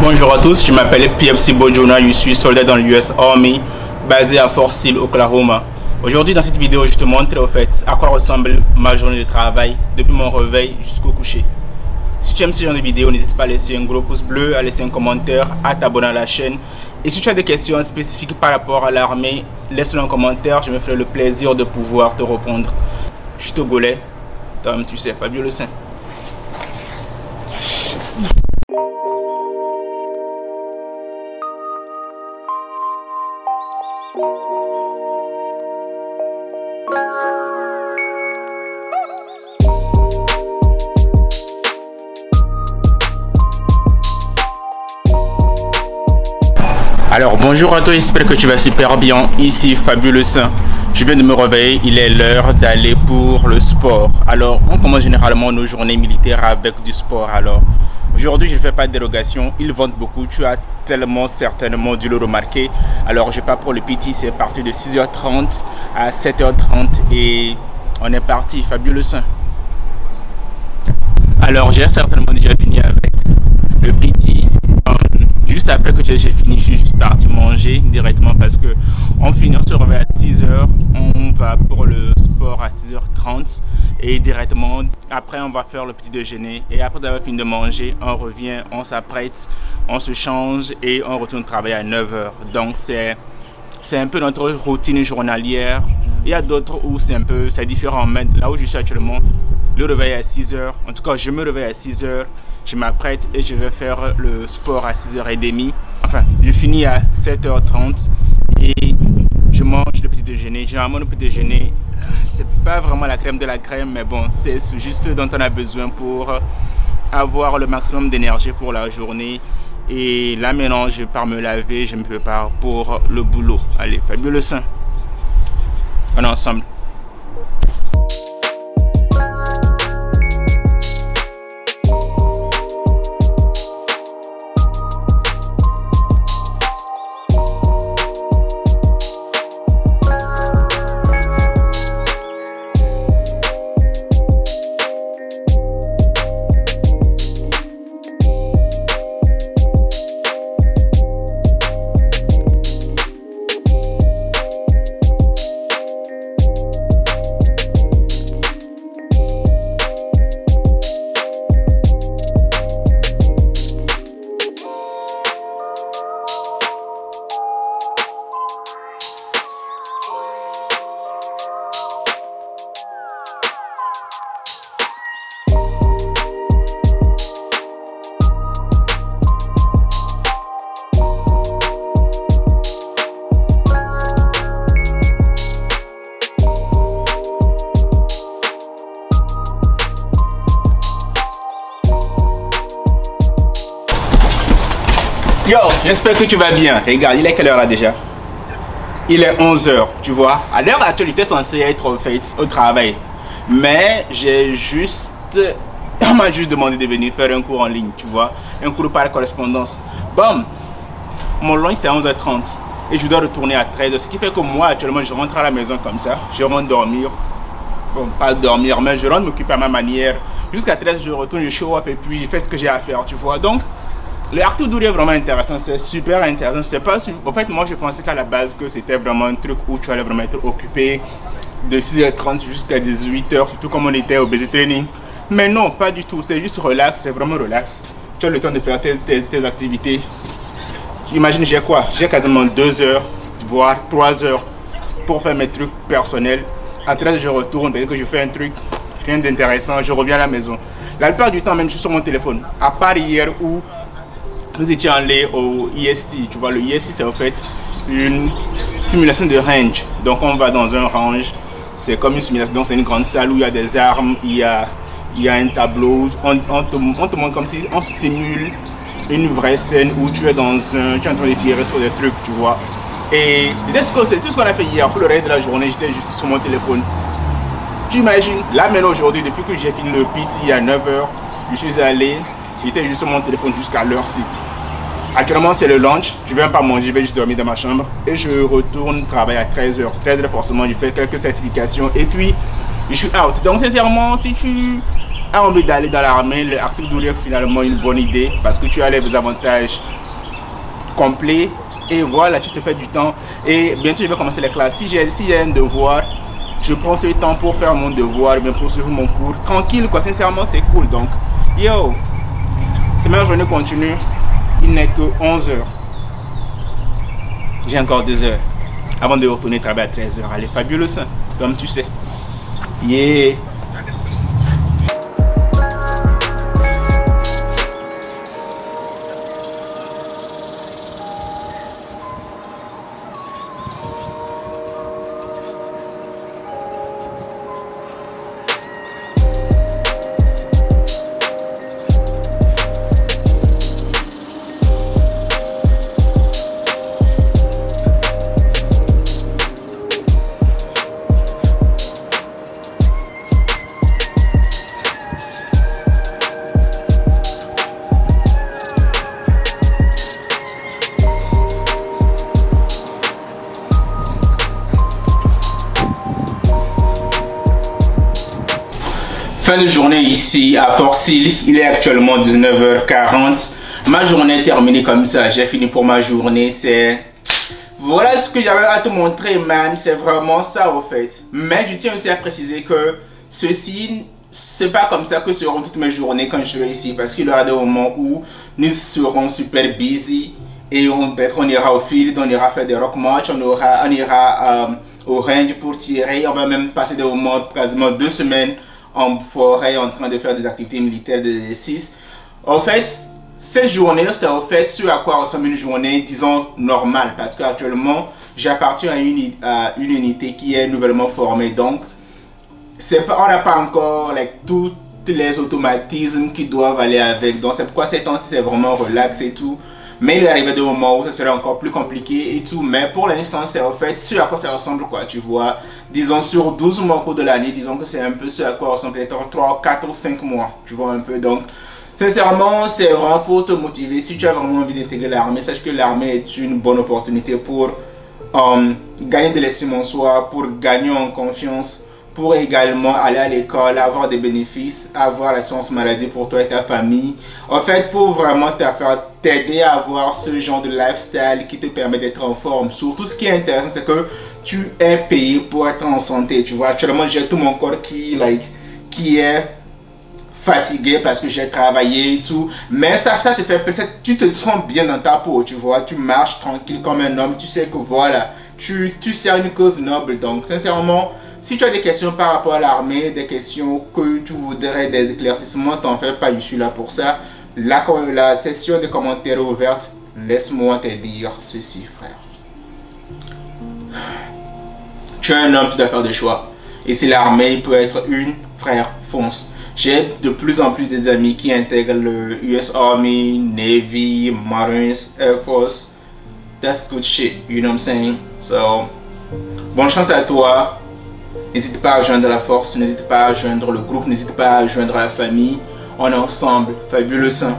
Bonjour à tous, je m'appelle Piepsi Bojuna, je suis soldat dans l'US Army, basé à Fort Sill, Oklahoma. Aujourd'hui dans cette vidéo, je te montre au fait à quoi ressemble ma journée de travail depuis mon réveil jusqu'au coucher. Si tu aimes ce genre de vidéo, n'hésite pas à laisser un gros pouce bleu, à laisser un commentaire, à t'abonner à la chaîne. Et si tu as des questions spécifiques par rapport à l'armée, laisse-le en commentaire, je me ferai le plaisir de pouvoir te répondre. Je suis togolais, toi-même tu sais, Fabio Le Saint. Alors bonjour à toi, j'espère que tu vas super bien. Ici Fabio Le Saint. Je viens de me réveiller, il est l'heure d'aller pour le sport. Alors on commence généralement nos journées militaires avec du sport. Alors aujourd'hui je ne fais pas de dérogation, ils vendent beaucoup, tu as tellement certainement dû le remarquer. Alors je pars pour le PT, c'est parti de 6h30 à 7h30 et on est parti, Fabio Le Saint. Alors j'ai certainement déjà fini avec le PT. Juste après que j'ai fini, je suis juste parti manger directement parce que on finit, on se réveille à 6h, on va pour le sport à 6h30 et directement après on va faire le petit déjeuner et après d'avoir fini de manger, on revient, on s'apprête, on se change et on retourne travailler à 9h. Donc c'est un peu notre routine journalière. Il y a d'autres où c'est différent, mais là où je suis actuellement, le réveil à 6h, en tout cas je me réveille à 6h, je m'apprête et je vais faire le sport à 6h30. Enfin, je finis à 7h30 et je mange le petit déjeuner. Généralement, le petit déjeuner, c'est pas vraiment la crème de la crème, mais bon, c'est juste ce dont on a besoin pour avoir le maximum d'énergie pour la journée. Et là, maintenant, je pars me laver, je me prépare pour le boulot. Allez, Fabio Le Saint. On est ensemble. Yo, j'espère que tu vas bien. Regarde, il est quelle heure là déjà? Il est 11h, tu vois. À l'heure actuelle, j'étais censé être au travail. Mais on m'a juste demandé de venir faire un cours en ligne, tu vois. Un cours par correspondance. Bon, mon lunch c'est à 11h30 et je dois retourner à 13h. Ce qui fait que moi, actuellement, je rentre à la maison comme ça. Je rentre dormir. Bon, pas dormir, mais je rentre m'occuper à ma manière. Jusqu'à 13h, je retourne, je show up et puis je fais ce que j'ai à faire, tu vois. Donc, le Arthur Douri est vraiment intéressant, c'est super intéressant. C'est pas, en fait, moi je pensais qu'à la base que c'était vraiment un truc où tu allais vraiment être occupé de 6h30 jusqu'à 18h, surtout comme on était au basic training. Mais non, pas du tout, c'est juste relax, c'est vraiment relax. Tu as le temps de faire tes activités. Imagine, j'ai quoi? J'ai quasiment 2 heures, voire 3 heures pour faire mes trucs personnels. À 13h, je retourne, dès que je fais un truc, rien d'intéressant, je reviens à la maison. La plupart du temps, même je suis sur mon téléphone. À part hier où nous étions allés au IST, tu vois, le IST c'est en fait une simulation de range. Donc on va dans un range, c'est comme une simulation, donc c'est une grande salle où il y a des armes, il y a un tableau, on te montre comme si on simule une vraie scène où tu es tu es en train de tirer sur des trucs, tu vois. Et c'est tout ce qu'on a fait hier. Pour le reste de la journée, j'étais juste sur mon téléphone. Tu imagines, là maintenant aujourd'hui, depuis que j'ai fini le PT à 9h, je suis allé, j'étais juste sur mon téléphone jusqu'à l'heure-ci. Actuellement, c'est le lunch. Je ne vais pas manger, je vais juste dormir dans ma chambre. Et je retourne travailler à 13h. 13h, forcément, je fais quelques certifications. Et puis, je suis out. Donc, sincèrement, si tu a envie d'aller dans l'armée, le actif double est finalement une bonne idée parce que tu as les avantages complets et voilà, tu te fais du temps. Et bientôt je vais commencer les classes. Si j'ai un devoir, je prends ce temps pour faire mon devoir, bien pour suivre mon cours tranquille quoi. Sincèrement c'est cool. Donc yo, c'est ma journée continue. Il n'est que 11 h. J'ai encore 2 heures avant de retourner travailler à 13 h. Allez, fabuleux ça, comme tu sais. Yeah. Fin de journée ici à Fort Sill, il est actuellement 19 h 40. Ma journée est terminée comme ça, j'ai fini pour ma journée. Voilà ce que j'avais à te montrer, man. C'est vraiment ça au fait. Mais je tiens aussi à préciser que ceci, c'est pas comme ça que seront toutes mes journées quand je serai ici. Parce qu'il y aura des moments où nous serons super busy et on ira au field, on ira faire des rock match, on ira au range pour tirer. On va même passer des moments, quasiment 2 semaines en forêt en train de faire des activités militaires, des exercices. En fait, cette journée, c'est en fait ce à quoi ressemble une journée, disons, normale. Parce qu'actuellement, j'appartiens à une unité qui est nouvellement formée. Donc, on n'a pas encore tous les automatismes qui doivent aller avec. Donc, c'est pourquoi ces temps-ci, c'est vraiment relax et tout. Mais il est arrivé des moments où ça serait encore plus compliqué et tout. Mais pour l'instant, c'est en fait ce à quoi ça ressemble, quoi. Tu vois, disons sur 12 mois au cours de l'année, disons que c'est un peu ce à quoi ressemble peut-être 3, 4 ou 5 mois. Tu vois un peu. Donc, sincèrement, c'est vraiment pour te motiver. Si tu as vraiment envie d'intégrer l'armée, sache que l'armée est une bonne opportunité pour gagner de l'estime en soi, pour gagner en confiance, pour également aller à l'école, avoir des bénéfices, avoir l'assurance maladie pour toi et ta famille. En fait, pour vraiment t'aider à avoir ce genre de lifestyle qui te permet d'être en forme. Surtout, ce qui est intéressant, c'est que tu es payé pour être en santé. Tu vois, actuellement, j'ai tout mon corps qui est fatigué parce que j'ai travaillé et tout. Mais ça te fait plaisir. Tu te sens bien dans ta peau, tu vois. Tu marches tranquille comme un homme. Tu sais que voilà, tu sers une cause noble. Donc, sincèrement, si tu as des questions par rapport à l'armée, des questions que tu voudrais des éclaircissements, t'en fais pas, je suis là pour ça. La session de commentaires est ouverte. Laisse-moi te dire ceci, frère. Tu es un homme, tu dois faire des choix. Et si l'armée peut être une, frère, fonce. J'ai de plus en plus d'amis qui intègrent le US Army, Navy, Marines, Air Force. That's good shit, you know what I'm saying? So, bonne chance à toi. N'hésite pas à joindre la force, n'hésite pas à joindre le groupe, n'hésite pas à joindre la famille. On est ensemble, fabuleux sang.